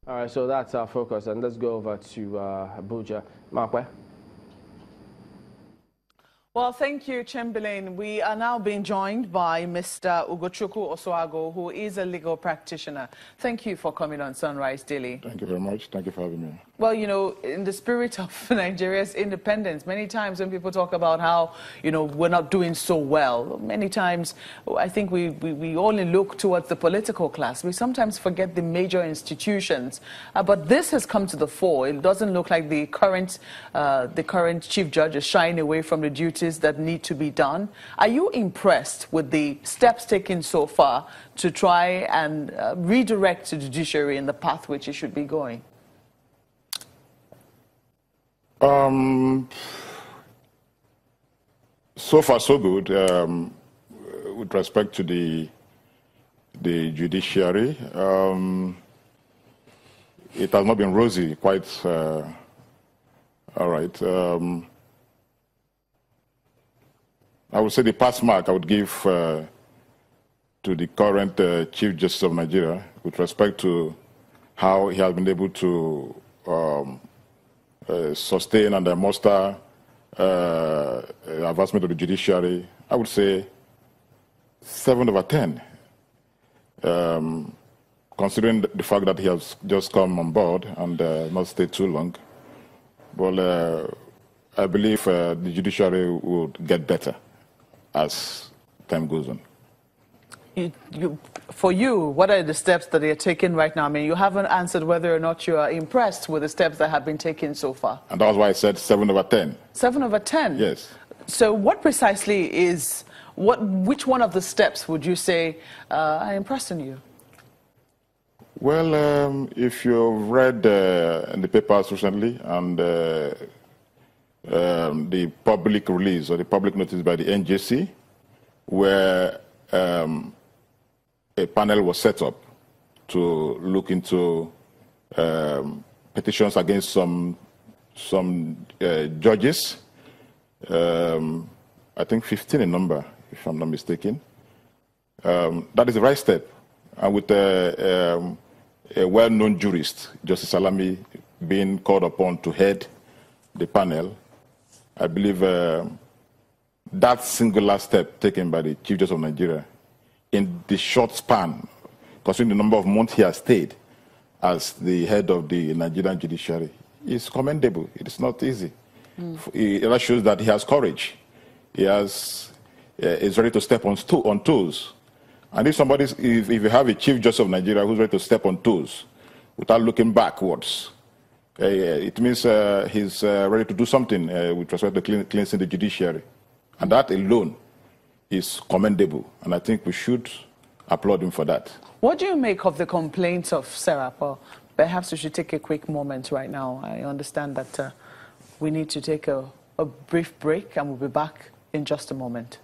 All right, so that's our focus, and let's go over to Abuja. Markwe. Well, thank you, Chamberlain. We are now being joined by Mr. Ugochukwu Osuago, who is a legal practitioner. Thank you for coming on Sunrise Daily. Thank you very much. Thank you for having me. Well, you know, in the spirit of Nigeria's independence, many times when people talk about how, you know, we're not doing so well, many times I think we only look towards the political class. We sometimes forget the major institutions. But this has come to the fore. It doesn't look like the current chief judge is shying away from the duties that need to be done. Are you impressed with the steps taken so far to try and redirect the judiciary in the path which it should be going? So far, so good. With respect to the judiciary, it has not been rosy. Quite all right. I would say the pass mark I would give to the current Chief Justice of Nigeria with respect to how he has been able to sustain and muster advancement of the judiciary. I would say 7 over 10, considering the fact that he has just come on board and not stayed too long. Well, I believe the judiciary would get better as time goes on. For you, what are the steps that they are taking right now? I mean, you haven't answered whether or not you are impressed with the steps that have been taken so far. And that was why I said 7 over 10. 7 over 10? Yes. So what precisely is, which one of the steps would you say are impressing you? Well, if you've read in the papers recently and the public release or the public notice by the NJC, where a panel was set up to look into petitions against some judges. I think 15 in number, if I'm not mistaken. That is the right step. And with a well-known jurist, Justice Salami, being called upon to head the panel, I believe that singular step taken by the Chief Justice of Nigeria in the short span, considering the number of months he has stayed as the head of the Nigerian judiciary, is commendable. It is not easy. It shows that he has courage. He is ready to step on toes. And if you have a Chief Justice of Nigeria who's ready to step on toes without looking backwards, it means he's ready to do something with respect to cleansing the judiciary. And that alone is commendable, and I think we should applaud him for that. What do you make of the complaints of Serap? Well, perhaps we should take a quick moment right now. I understand that we need to take a brief break, and we'll be back in just a moment.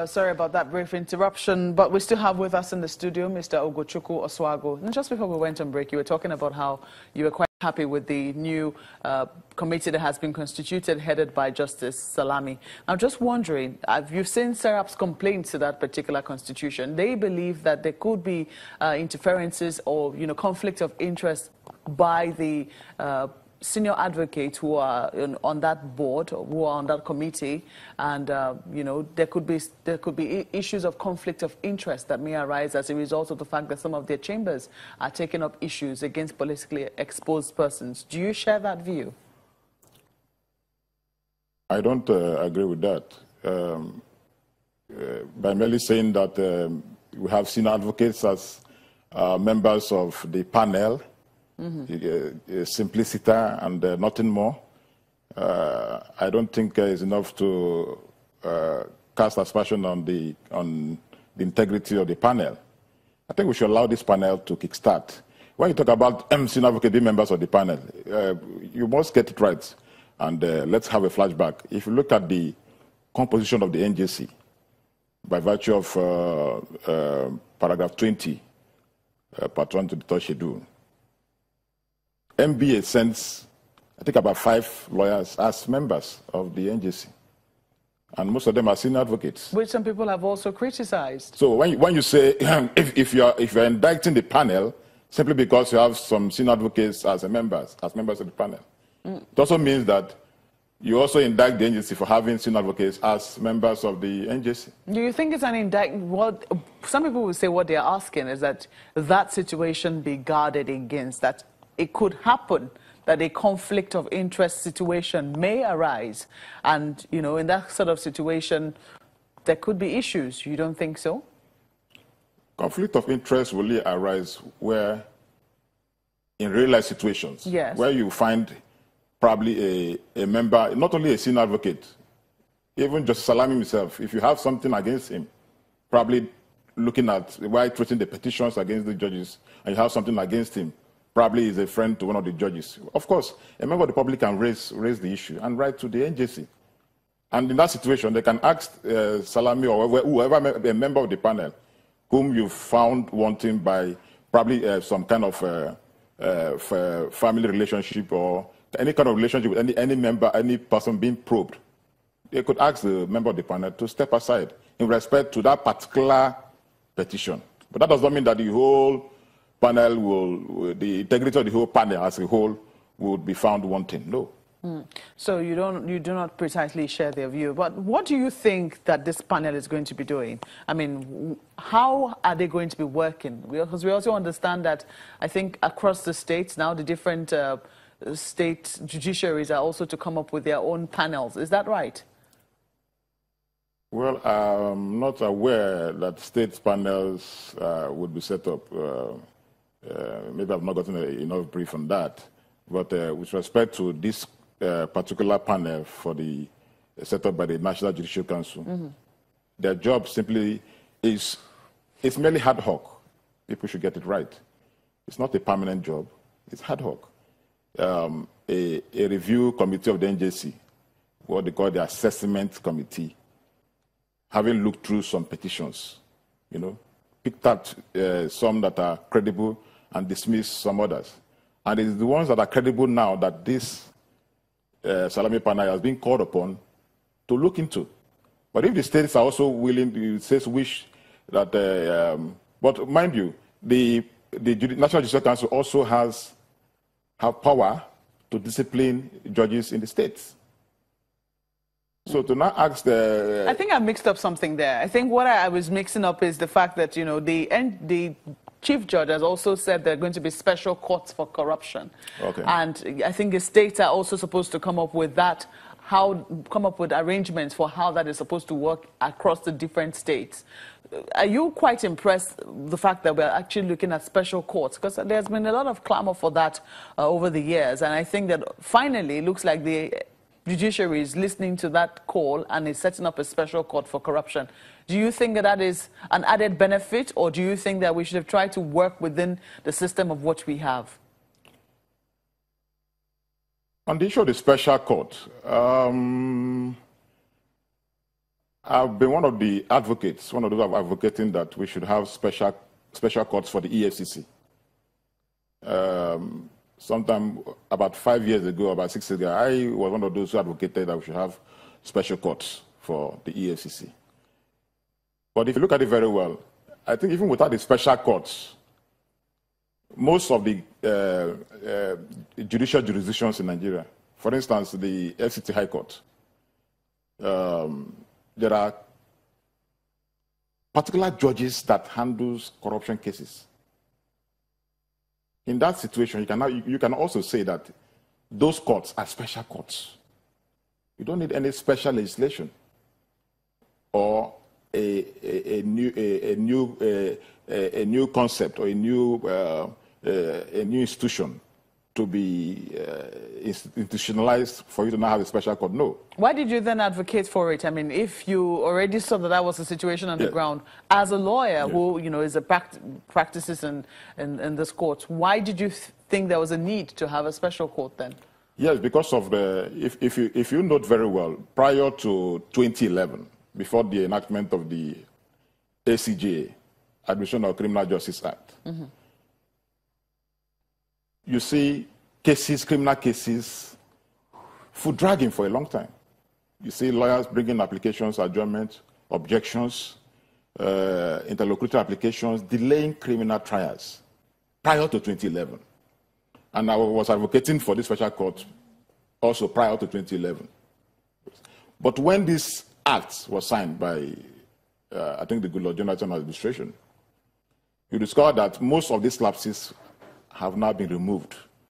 Sorry about that brief interruption, but we still have with us in the studio Mr. Ugochukwu Osuago. And just before we went on break, you were talking about how you were quite happy with the new committee that has been constituted, headed by Justice Salami. I'm just wondering, you've seen Serap's complaints to that particular constitution. They believe that there could be interferences or, you know, conflict of interest by the senior advocates who are on that board, who are on that committee, and you know, there could be issues of conflict of interest that may arise as a result of the fact that some of their chambers are taking up issues against politically exposed persons. Do you share that view? I don't agree with that. By merely saying that we have senior advocates as members of the panel, simplicity and nothing more, I don't think is enough to cast aspersion on the integrity of the panel. I think we should allow this panel to kickstart. When you talk about senior advocate being members of the panel, you must get it right. And let's have a flashback. If you look at the composition of the NJC, by virtue of paragraph 20, part 1 to the third schedule, MBA sends, I think, about 5 lawyers as members of the NJC. And most of them are senior advocates. Which some people have also criticized. So when you say, if you're indicting the panel simply because you have some senior advocates as members of the panel, it also means that you also indict the agency for having senior advocates as members of the NJC. Do you think it's an indictment? What some people will say what they're asking is that that situation be guarded against, that it could happen that a conflict of interest situation may arise. And, you know, in that sort of situation, there could be issues. You don't think so? Conflict of interest will really arise where, in real-life situations, yes, where you find probably a member, not only a senior advocate, even Justice Salami himself, if you have something against him, probably looking at why treating the petitions against the judges, and you have something against him, probably is a friend to one of the judges. Of course, a member of the public can raise the issue and write to the NJC. And in that situation, they can ask Salami or whoever a member of the panel whom you found wanting by probably some kind of family relationship or any kind of relationship with any member, any person being probed. They could ask the member of the panel to step aside in respect to that particular petition. But that does not mean that the whole panel the integrity of the whole panel as a whole would be found wanting. No. So you do not precisely share their view. But what do you think that this panel is going to be doing? I mean, how are they going to be working? Because we also understand that I think across the states now, the different state judiciaries are also to come up with their own panels. Is that right? Well, I'm not aware that state panels would be set up. Maybe I've not gotten enough brief on that. But with respect to this particular panel for the set up by the National Judicial Council, their job simply is merely ad hoc. People should get it right. It's not a permanent job. It's ad hoc. A review committee of the NJC, what they call the assessment committee, having looked through some petitions, you know, picked out some that are credible and dismissed some others. And it's the ones that are credible now that this Salami panel has been called upon to look into. But if the states are also willing, the states wish that, but mind you, the National Judicial Council also have power to discipline judges in the states. So to not ask the... I think I mixed up something there. I think what I was mixing up is the fact that, you know, the chief judge has also said there are going to be special courts for corruption. Okay. And I think the states are also supposed to come up with that, come up with arrangements for how that is supposed to work across the different states. Are you quite impressed with the fact that we're actually looking at special courts? Because there's been a lot of clamor for that over the years. And I think that finally it looks like the judiciary is listening to that call and is setting up a special court for corruption. Do you think that that is an added benefit, or do you think that we should have tried to work within the system of what we have? On the issue of the special court, I've been one of the advocates, one of those advocating that we should have special courts for the EFCC. Sometime about 5 years ago, about 6 years ago, I was one of those who advocated that we should have special courts for the EFCC. But if you look at it very well, I think even without the special courts, most of the judicial jurisdictions in Nigeria, for instance, the FCT High Court, there are particular judges that handles corruption cases. In that situation, you can also say that those courts are special courts. You don't need any special legislation or a new concept or a new institution to be institutionalized for you to now have a special court. No. Why did you then advocate for it? I mean, if you already saw that that was the situation on the ground, as a lawyer who, you know, is practices in this court, why did you think there was a need to have a special court then? Yes, because of the, if you note very well, prior to 2011, before the enactment of the ACJA, Administration of Criminal Justice Act, you see cases, criminal cases, for dragging for a long time. You see lawyers bringing applications, adjournment, objections, interlocutory applications, delaying criminal trials prior to 2011. And I was advocating for this special court also prior to 2011. But when this act was signed by, I think, the Goodluck Jonathan administration, you discover that most of these lapses have now been removed.